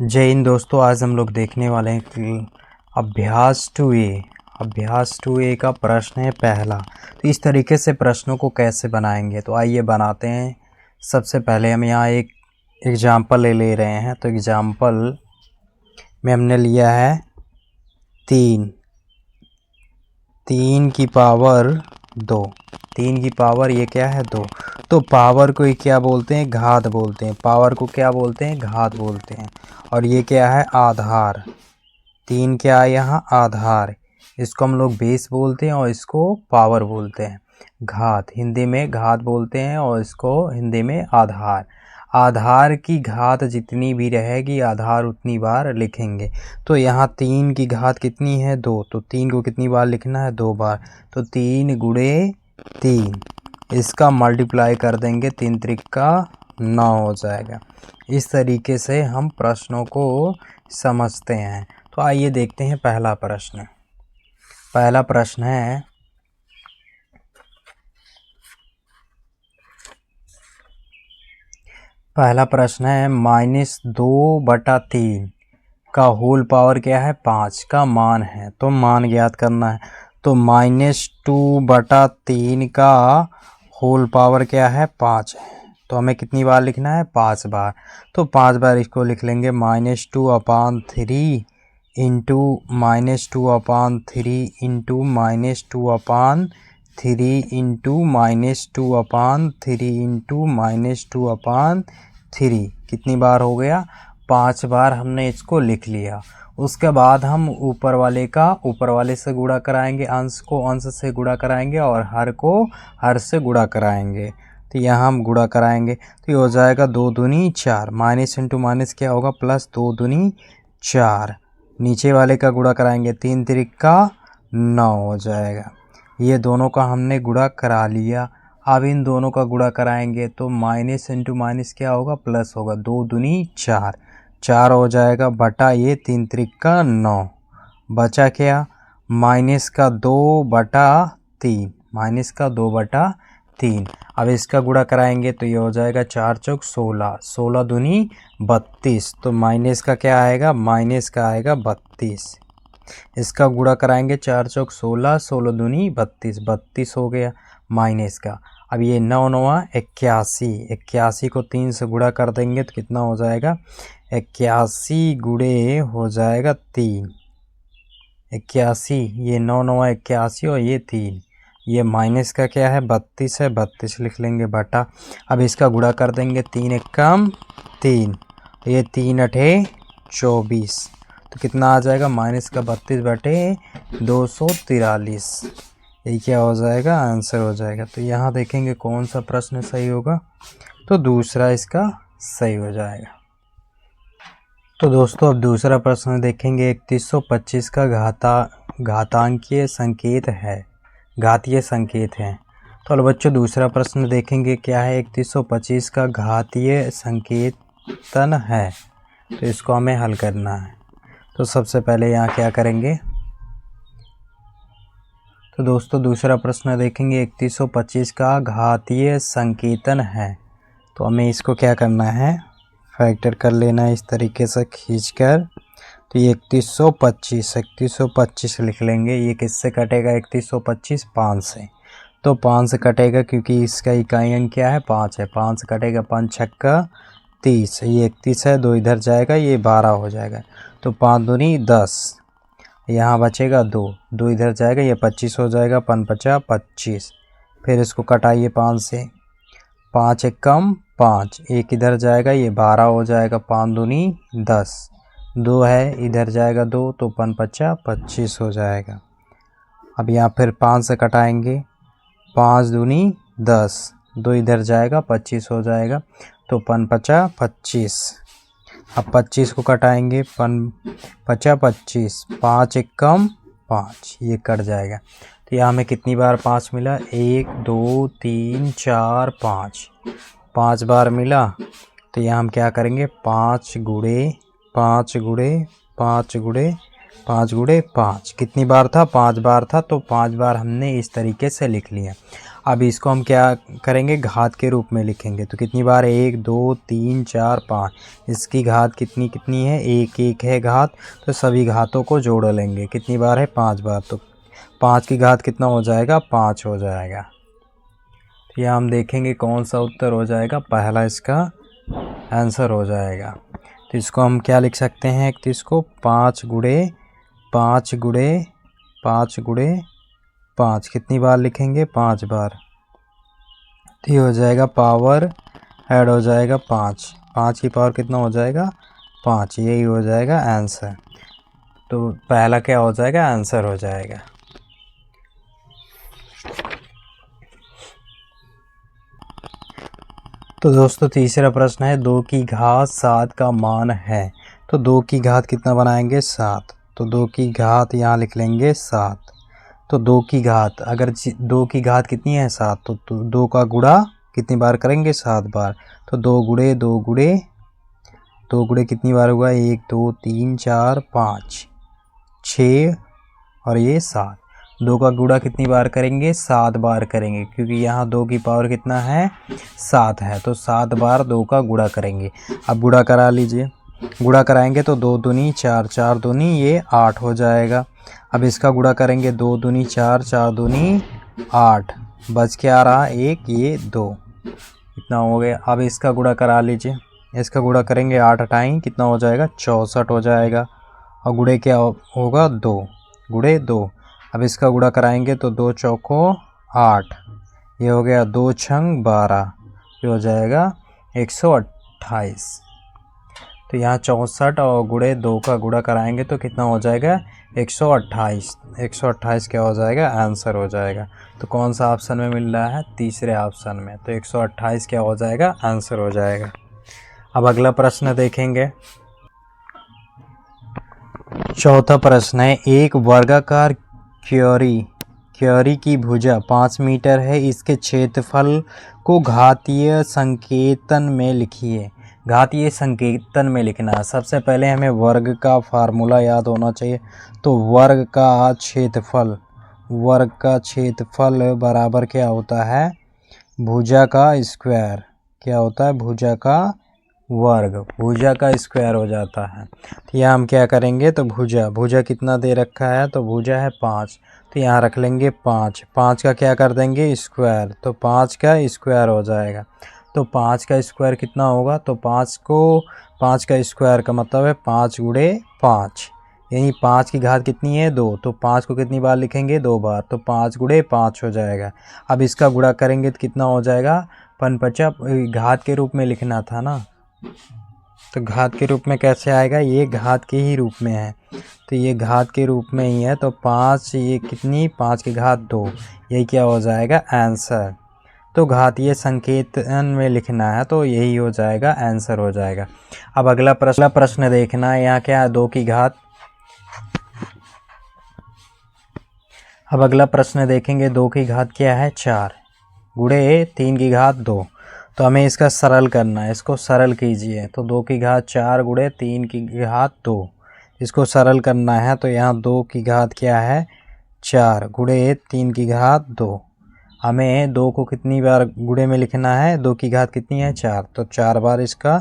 जय हिंद दोस्तों। आज हम लोग देखने वाले हैं कि अभ्यास टू ए का प्रश्न है पहला। तो इस तरीके से प्रश्नों को कैसे बनाएंगे, तो आइए बनाते हैं। सबसे पहले हम यहाँ एक एग्जाम्पल ले रहे हैं। तो एग्जाम्पल में हमने लिया है 3 की पावर 2। 3 की पावर ये क्या है 2। तो पावर को क्या बोलते हैं, घात बोलते हैं। पावर को क्या बोलते हैं, घात बोलते हैं। और ये क्या है, आधार। 3 क्या है यहाँ, आधार। इसको हम लोग बेस बोलते हैं और इसको पावर बोलते हैं। घात हिंदी में घात बोलते हैं और इसको हिंदी में आधार। आधार की घात जितनी भी रहेगी आधार उतनी बार लिखेंगे। तो यहाँ 3 की घात कितनी है 2, तो 3 को कितनी बार लिखना है 2 बार। तो 3 गुणे 3, इसका मल्टीप्लाई कर देंगे, 3 त्रिका 9 हो जाएगा। इस तरीके से हम प्रश्नों को समझते हैं। तो आइए देखते हैं पहला प्रश्न। पहला प्रश्न है -2/3 का होल पावर क्या है 5 का मान है। तो मान ज्ञात करना है। तो -2/3 का होल पावर क्या है 5 है। तो हमें कितनी बार लिखना है 5 बार। तो 5 बार इसको लिख लेंगे -2/3 इंटू -2/3 इंटू -2/3 इंटू -2/3 इंटू -2/3। कितनी बार हो गया, 5 बार हमने इसको लिख लिया। उसके बाद हम ऊपर वाले से गुणा कराएंगे, अंश को अंश से गुणा कराएंगे और हर को हर से गुणा कराएंगे। तो यहाँ हम गुणा कराएंगे तो ये हो जाएगा 2 दूनी 4। माइनस इंटू माइनस क्या होगा, प्लस 2 दूनी 4। नीचे वाले का गुणा कराएंगे, 3 त्रिका 9 हो जाएगा। ये दोनों का हमने गुणा करा लिया। अब इन दोनों का गुणा कराएंगे तो माइनस इंटू माइनस क्या होगा, प्लस होगा। 2 दूनी 4, 4 हो जाएगा बटा ये 3 त्रिका 9। बचा क्या, माइनस का 2/3, माइनस का 2/3। अब इसका गुणा कराएंगे तो ये हो जाएगा 4 चौक 16, 16 दूनी 32। तो माइनस का क्या आएगा, माइनस का आएगा 32। इसका गुणा कराएंगे 4 चौक 16, 16 दूनी 32, 32 हो गया माइनस का। अब ये 9 9 81, 81 को 3 से गुणा कर देंगे तो कितना हो जाएगा, 81 गुणे हो जाएगा 3। 81, ये 9 9 81 और ये 3। ये माइनस का क्या है 32 है, 32 लिख लेंगे बटा। अब इसका गुणा कर देंगे, 3 एकम 3, ये 3 अठे 24। तो कितना आ जाएगा, माइनस का 32 बटे 243। ये क्या हो जाएगा, आंसर हो जाएगा। तो यहाँ देखेंगे कौन सा प्रश्न सही होगा, तो दूसरा इसका सही हो जाएगा। तो दोस्तों अब दूसरा प्रश्न देखेंगे। 3125 का घातांकीय संकेत है, घातीय संकेत है। तो अब बच्चों दूसरा प्रश्न देखेंगे क्या है, 3125 का घातीय संकेतन है। तो इसको हमें हल करना है। तो सबसे पहले यहाँ क्या करेंगे, तो दोस्तों दूसरा प्रश्न देखेंगे 3125 का घातीय संकेतन है। तो हमें इसको क्या करना है, फैक्टर कर लेना है इस तरीके से खींचकर। तो ये 3125 लिख लेंगे। ये किससे कटेगा 3125, 5 से। तो 5 से कटेगा क्योंकि इसका इकाई अंक क्या है 5 है। 5 से कटेगा, 5 छक्का 30, ये 31 है, 2 इधर जाएगा, ये 12 हो जाएगा। तो 5 दूनी 10, यहाँ बचेगा 2, 2 इधर जाएगा, ये 25 हो जाएगा, 5 पचा 25। फिर इसको कटाइए 5 से, 5 एकम 5, 1 इधर जाएगा, ये 12 हो जाएगा। 5 दूनी 10, 2 है इधर जाएगा 2, तो 5 पचा 25 हो जाएगा। अब यहाँ फिर 5 से कटाएंगे, 5 दूनी 10, 2 इधर जाएगा, 25 हो जाएगा। तो 5 पचा 25। अब 25 को कटाएंगे, 5 पचा 25, 5 एकम 5, ये कट जाएगा। तो यहाँ हमें कितनी बार 5 मिला, 1 2 3 4 5, 5 बार मिला। तो यहाँ हम क्या करेंगे, 5 गुणे 5 गुणे 5 गुणे 5 गुणे 5। कितनी बार था, 5 बार था। तो 5 बार हमने इस तरीके से लिख लिया। अब इसको हम क्या करेंगे, घात के रूप में लिखेंगे। तो कितनी बार, 1 2 3 4 5, इसकी घात कितनी कितनी है, 1 1 है घात, तो सभी घातों को जोड़ लेंगे। कितनी बार है, 5 बार, तो 5 की घात कितना हो जाएगा, 5 हो जाएगा। तो यह हम देखेंगे कौन सा उत्तर हो जाएगा, पहला इसका आंसर हो जाएगा। तो इसको हम क्या लिख सकते हैं, तो इसको 5 गुणे 5 गुणे 5 गुणे 5 कितनी बार लिखेंगे, 5 बार। तो ये हो जाएगा पावर ऐड हो जाएगा 5, 5 की पावर कितना हो जाएगा, 5, यही हो जाएगा आंसर। तो पहला क्या हो जाएगा, आंसर हो जाएगा। तो दोस्तों तीसरा प्रश्न है, 2 की घात 7 का मान है। तो 2 की घात कितना बनाएंगे, 7। तो 2 की घात यहाँ लिख लेंगे 7। तो 2 की घात, अगर 2 की घात कितनी है, 7, तो 2 का गुणा कितनी बार करेंगे, 7 बार। तो 2 गुणे 2 गुणे 2 गुणे कितनी बार हुआ, 1 2 3 4 5 6 और ये 7। 2 का गुणा कितनी बार करेंगे, 7 बार करेंगे, क्योंकि यहाँ 2 की पावर कितना है, 7 है। तो 7 बार 2 का गुणा करेंगे। अब गुणा करा लीजिए, गुणा कराएंगे तो 2 दूनी 4, 4 दूनी ये 8 हो जाएगा। अब इसका गुणा करेंगे, 2 दूनी 4, 4 दूनी 8, बच के आ रहा 1, ये 2, इतना हो गया। अब इसका गुणा करा लीजिए, इसका गुणा करेंगे 8 अठाई कितना हो जाएगा, 64 हो जाएगा। और गुणे क्या होगा, 2 गुणे 2। अब इसका गुणा कराएंगे तो 2 चौको 8, ये हो गया 2 छंग 12, ये हो जाएगा 128। तो यहाँ 64 और गुणे 2 का गुणा कराएंगे तो कितना हो जाएगा, 128। 128 क्या हो जाएगा, आंसर हो जाएगा। तो कौन सा ऑप्शन में मिल रहा है, तीसरे ऑप्शन में। तो 128 क्या हो जाएगा, आंसर हो जाएगा। अब अगला प्रश्न देखेंगे। चौथा प्रश्न है, एक वर्गाकार क्योरी की भुजा 5 मीटर है, इसके क्षेत्रफल को घातीय संकेतन में लिखिए। घातीय संकेतन में लिखना है। सबसे पहले हमें वर्ग का फार्मूला याद होना चाहिए। तो वर्ग का क्षेत्रफल बराबर क्या होता है, भुजा का स्क्वायर। क्या होता है, भुजा का वर्ग, भुजा का स्क्वायर हो जाता है। तो यहाँ हम क्या करेंगे, तो भुजा कितना दे रखा है, तो भुजा है 5, तो यहाँ रख लेंगे 5। 5 का क्या कर देंगे, स्क्वायर, तो 5 का स्क्वायर हो जाएगा। तो 5 का स्क्वायर कितना होगा, तो 5 का स्क्वायर का मतलब है 5 गुणे 5, यानी 5 की घात कितनी है, 2। तो 5 को कितनी बार लिखेंगे, 2 बार। तो 5 गुणे 5 हो जाएगा। अब इसका गुणा करेंगे तो कितना हो जाएगा, 5 घात के रूप में लिखना था ना, तो घात के रूप में कैसे आएगा, ये घात के ही रूप में है, तो ये घात के रूप में ही है। तो 5 ये कितनी, 5 की घात 2, यही क्या हो जाएगा, आंसर। तो घातीय संकेतन में लिखना है, तो यही हो जाएगा, आंसर हो जाएगा। अब अगला प्रश्न देखना है, यहाँ क्या है, 2 की घात। अब अगला प्रश्न देखेंगे, 2 की घात क्या है, 4 गुणे 3 की घात 2। तो हमें इसका सरल करना है, इसको सरल कीजिए। तो 2 की घात 4 गुणे 3 की घात 2, इसको सरल करना है। तो यहाँ 2 की घात क्या है, 4 गुणे 3 की घात 2। हमें 2 को कितनी बार गुणे में लिखना है, 2 की घात कितनी है, 4, तो 4 बार इसका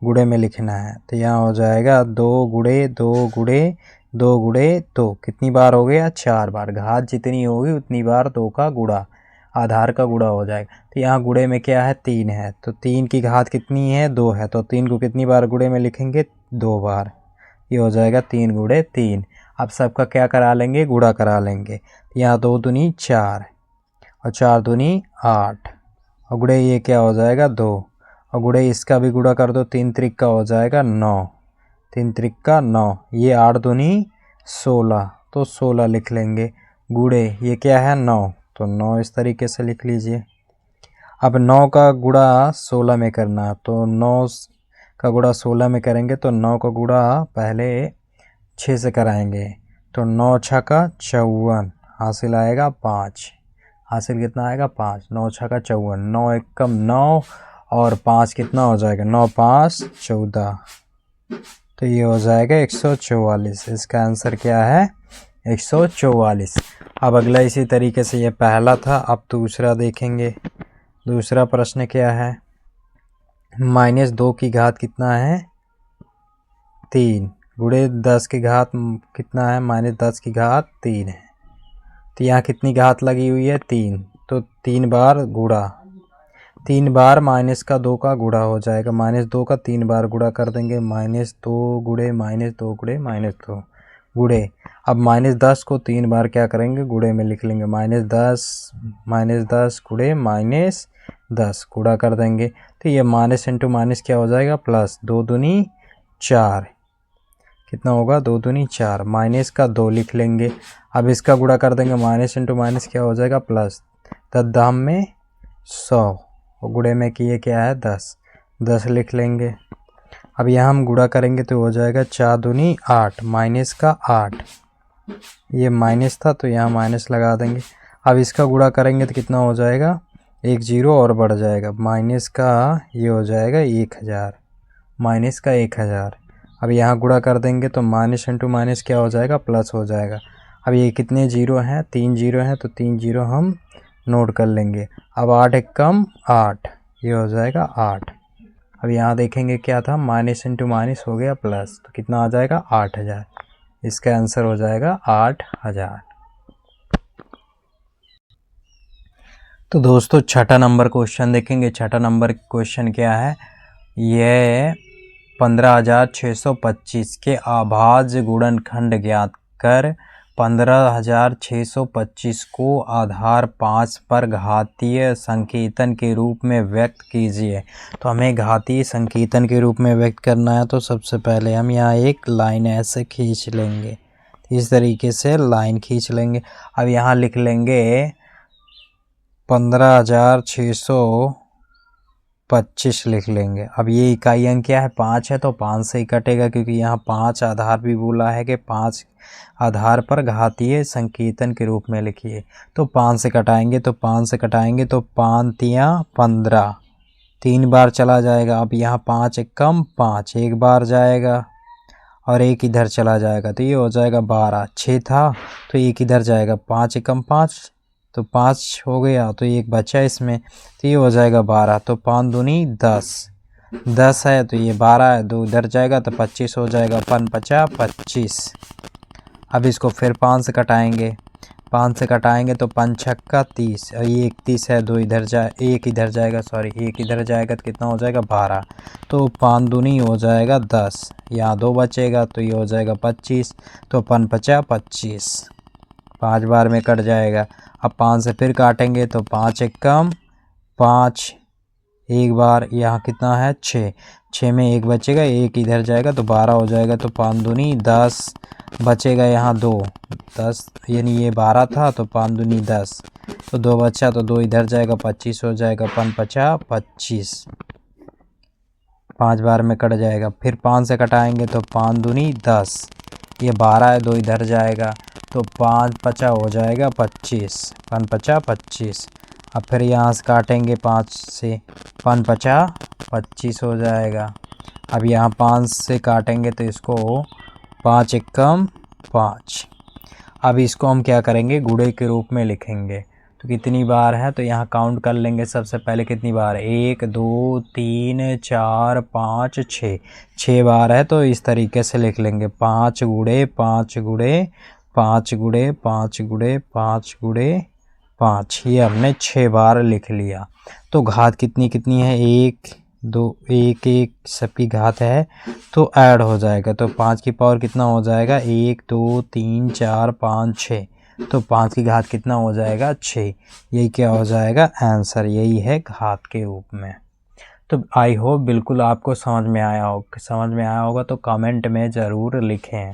गुणे में लिखना है। तो यहाँ हो जाएगा 2 गुणे 2 गुणे 2 गुणे 2, कितनी बार हो गया, 4 बार। घात जितनी होगी उतनी बार 2 का गुणा, आधार का गुणा हो जाएगा। तो यहाँ गुणे में क्या है, 3 है, तो 3 की घात कितनी है, 2 है, तो 3 को कितनी बार गुणे में लिखेंगे, 2 बार, ये हो जाएगा 3 गुणे 3। अब सबका क्या करा लेंगे, गुणा करा लेंगे। यहाँ 2 दूनी 4 और 4 दूनी 8, और गुणे ये क्या हो जाएगा, 2, और गुणे इसका भी गुणा कर दो, 3 त्रिक का हो जाएगा 9, 3 त्रिक का 9, ये 8 दूनी 16, तो 16 लिख लेंगे। गुणे ये क्या है, 9, तो 9 इस तरीके से लिख लीजिए। अब 9 का गुणा 16 में करना, तो 9 का गुणा 16 में करेंगे, तो 9 का गुणा पहले 6 से कराएंगे, तो 9 6 का 54, हासिल आएगा 5, हासिल कितना आएगा, 5, 9 6 का 54, 9 1 कम 9 और 5 कितना हो जाएगा, 9 5 14, तो ये हो जाएगा 144। इसका आंसर क्या है, 144। अब अगला इसी तरीके से, ये पहला था, अब दूसरा देखेंगे। दूसरा प्रश्न क्या है, -2 की घात कितना है 3 गुणे 10 की घात कितना है -10 की घात 3 है। तो यहाँ कितनी घात लगी हुई है 3, तो 3 बार गुणा, 3 बार -2 का गुणा हो जाएगा, -2 का 3 बार गुणा कर देंगे, -2 गुणे -2 गुणे -2 गुणे। अब -10 को 3 बार क्या करेंगे गुणे में लिख लेंगे, -10 गुणे -10 गुणा कर देंगे। तो ये माइनस इंटू माइनस क्या हो जाएगा प्लस, 2 दूनी 4, कितना होगा 2 दूनी 4, माइनस का 2 लिख लेंगे। अब इसका गुणा कर देंगे, माइनस इंटू माइनस क्या हो जाएगा प्लस, 10 दाम में 100 और गुणे में किए क्या है 10 लिख लेंगे। अब यहाँ हम गुणा करेंगे तो हो जाएगा 4 दूनी 8, माइनस का 8, ये माइनस था तो यहाँ माइनस लगा देंगे। अब इसका गुणा करेंगे तो कितना हो जाएगा, 1 जीरो और बढ़ जाएगा, माइनस का ये हो जाएगा 1000, माइनस का 1000। अब यहाँ गुणा कर देंगे तो माइनस इंटू माइनस क्या हो जाएगा प्लस हो जाएगा। अब ये कितने जीरो हैं, 3 जीरो हैं, तो 3 जीरो हम नोट कर लेंगे। अब 8 एक कम 8, ये हो जाएगा 8। अब यहाँ देखेंगे क्या था, माइनस इंटू माइनस हो गया प्लस, तो कितना आ जाएगा 8000। इसका आंसर हो जाएगा 8000। तो दोस्तों छठा नंबर क्वेश्चन देखेंगे। छठा नंबर क्वेश्चन क्या है, यह 15625 के अभाज्य गुणनखंड ज्ञात कर 15625 को आधार 5 पर घातीय संकेतन के रूप में व्यक्त कीजिए। तो हमें घातीय संकेतन के रूप में व्यक्त करना है, तो सबसे पहले हम यहाँ एक लाइन ऐसे खींच लेंगे, इस तरीके से लाइन खींच लेंगे। अब यहाँ लिख लेंगे 15625 लिख लेंगे। अब ये इकाई अंक क्या है 5 है, तो 5 से ही कटेगा, क्योंकि यहाँ 5 आधार भी बोला है कि 5 आधार पर घातीय संकेतन के रूप में लिखिए। तो 5 से कटाएंगे तो 5 से कटाएंगे तो 5 तियाँ 15, 3 बार चला जाएगा। अब यहाँ 5 एक कम 5, एक बार जाएगा और एक इधर चला जाएगा, तो ये हो जाएगा 12। 6 था तो एक इधर जाएगा, 5 एक कम 5, तो 5 हो गया, तो एक बचा इसमें, तो ये हो जाएगा 12। तो 5 दूनी 10, 10 है तो ये 12 है, 2 इधर जाएगा तो 25 हो जाएगा, 5 पचा 25। अब इसको फिर 5 से कटाएंगे, 5 से कटाएंगे तो 5 छक्का 30, और ये 31 है, 2 इधर जाए, एक इधर जाएगा, सॉरी एक इधर जाएगा, तो कितना हो जाएगा 12। तो 5 दूनी हो जाएगा 10, यहाँ 2 बचेगा तो ये हो जाएगा 25, तो 5 पचा 25, 5 बार में कट जाएगा। अब 5 से फिर काटेंगे तो 5 एक कम 5, एक बार, यहाँ कितना है 6, 6 में एक बचेगा, एक इधर जाएगा तो 12 हो जाएगा। तो 5 दूनी 10, बचेगा यहाँ 2, 10 यानी ये 12 था, तो 5 दूनी 10, तो 2 बचा, तो 2 इधर जाएगा, 25 हो जाएगा, 5 पचा 25, 5 बार में कट जाएगा। फिर 5 से कटाएंगे तो 5 दूनी 10, ये 12 है, 2 इधर जाएगा, तो 5 पचा हो जाएगा 25, 5 पचा 25। अब फिर यहाँ से काटेंगे 5 से, 5 पचा 25 हो जाएगा। अब यहाँ 5 से काटेंगे तो इसको 5 एक कम 5। अब इसको हम क्या करेंगे गुणे के रूप में लिखेंगे। तो कितनी बार है, तो यहाँ काउंट कर लेंगे सबसे पहले कितनी बार, 1 2 3 4 5 6, 6 बार है, तो इस तरीके से लिख लेंगे 5 गुणे 5 गुणे 5 गुणे 5 गुणे 5 गुणे 5, ये हमने 6 बार लिख लिया। तो घात कितनी कितनी है, 1 2 1 1 सबकी घात है, तो ऐड हो जाएगा, तो 5 की पावर कितना हो जाएगा 1 2 3 4 5 6, तो 5 की घात कितना हो जाएगा 6। यही क्या हो जाएगा आंसर, यही है घात के रूप में। तो आई होप बिल्कुल आपको समझ में आया होगा तो कमेंट में ज़रूर लिखें।